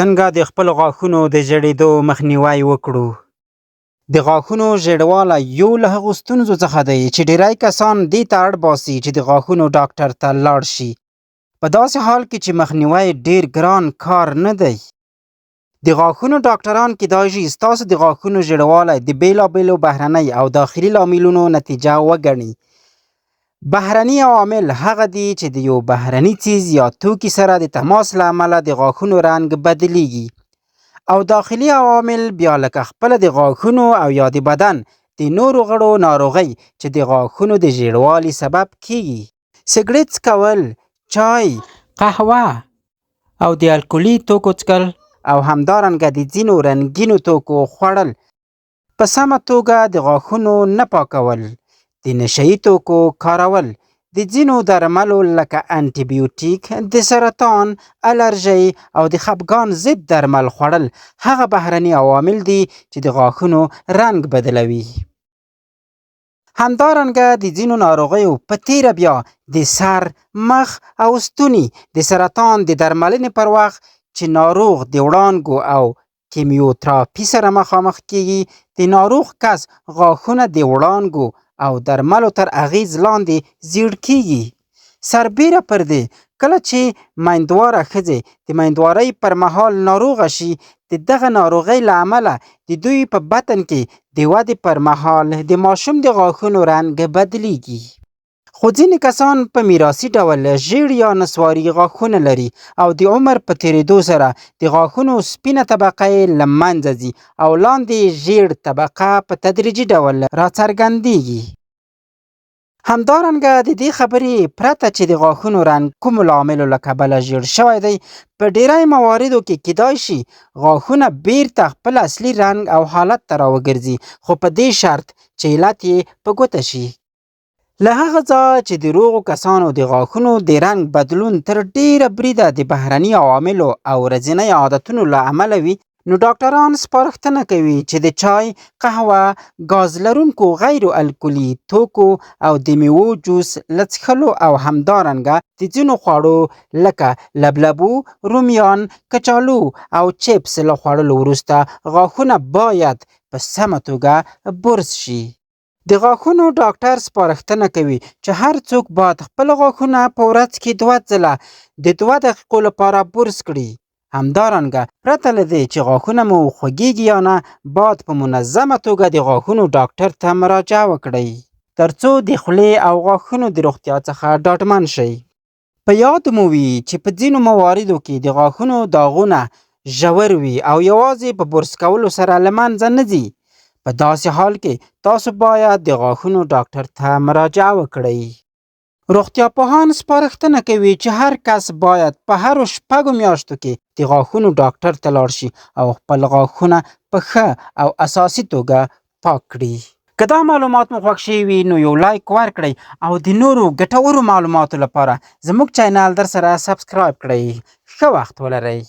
څنګه د خپلو غاښونو د ژیړېدو مخنیوی وکړو؟ د غاښونو ژیړوالی یو له هغو ستونزو څخه دی چې ډیری کسان دې ته اړ باسي چې د غاښونو ډاکټر ته لاړ شي، په داسې حال کې چې مخنیوی ډیر ګران کار نه دی. د غاښونو ډاکټران کیدای شي ستاسو د غاښونو ژیړوالی د بیلابیلو بهرني او داخلي لاملونو نتیجه وګڼي. بهرني عوامل هغه دي چې د یو بهرني څیز یا توکي سره د تماس له امله د غاښونو رنګ بدلیږي، او داخلي عوامل بیا لکه خپله د غاښونو او یا د بدن د نورو غړو ناروغۍ چې د غاښونو د ژیړوالي سبب کیږي. سګرټ څکول، چای، قهوه او د الکولي توکو څکل او همدارنګه د ځینو رنګینو توکو خوړل، په سمه توګه د غاښونو نه پاکول، د نشهیي توکو کارول، د ځینو درملو لکه انټي بیوټیک، د سرطان، الرژۍ او د خپګان ضد درمل خوړل هغه بهرني عوامل دي چې د غاښونو رنګ بدلوي. همدارنګه د ځینو ناروغیو په تیره بیا د سر، مخ او ستوني د سرطان د درملنې پر وخت چې ناروغ د وړانګو او کیمیوتراپي سره مخامخ کیږي، د ناروغ کس غاښونه د وړانګو او درملو تر اغیز لاندې زیړ کیږي. سربیره پر دې، کله چې میندواره ښځې د میندوارۍ پر مهال ناروغه شي، د دغه ناروغۍ له امله د دوی په بطن کې د ودې پر مهال د ماشوم د غاښونو رنګ بدلیږي. خو ځینې کسان په میراثي ډول ژیړ یا نسواري غاښونه لري او د عمر په تیریدو سره د غاښونو سپینه طبقه یې له منځه ځي او لاندې ژیړ طبقه په تدریجي ډول راڅرګندیږي. همدارنګه د دې خبرې پرته چې د غاښونو رنګ کومو لاملو له کبله ژیړ شوی دی، په ډیری مواردو کې کیدای شي غاښونه بیرته خپل اصلي رنګ او حالت ته راوګرځي، خو په دې شرط چې علت یې په ګوته شي. له هغه ځایه چې د روغو کسانو د غاښونو د رنګ بدلون تر ډیره بریده د بهرني عواملو او ورځني عادتونو له امله وي، نو ډاکټران سپارښتنه کوي چې د چای، قهوه، ګاز لرونکو غیر الکولي توکو او د میوو جوس له څښلو او همدارنګه د ځینو خوړو لکه لبلبو، رومیان، کچالو او چپس له خوړلو وروسته غاښونه باید په سمه توګه برس شي. د غاښونو ډاکټر سپارښتنه کوي چې هر څوک باید خپل غاښونه په ورځ کې 2 ځله د 2 دقیقو لپاره برس کړي. همدارنګه پرته له دې چې غاښونه مو خوږیږي یا نه، باید په منظمه توګه د غاښونو ډاکټر ته مراجعه وکړئ ترڅو د خولې او غاښونو د روغتیا څخه ډاډمن شئ. په یاد مو وي چې په ځینو مواردو کې د غاښونو داغونه ژور وي او یوازې په برس کولو سره له منځه نه ځي. په داسې حال کې تاسو باید د غاښونو ډاکټر ته مراجعه وکړئ. روغتیا پوهان سپارښتنه کوي چې هر کس باید په هرو 6 میاشتو کې د غاښونو ډاکټر ته لاړ شي او خپل غاښونه په ښه او اساسي توګه پاک کړي. که دا معلومات مو خوښ شوي وي نو یو لایک ورکړئ او د نورو ګټورو معلوماتو لپاره زموږ چینل در سره سبسکرایب کړئ. ښه وخت ولرئ.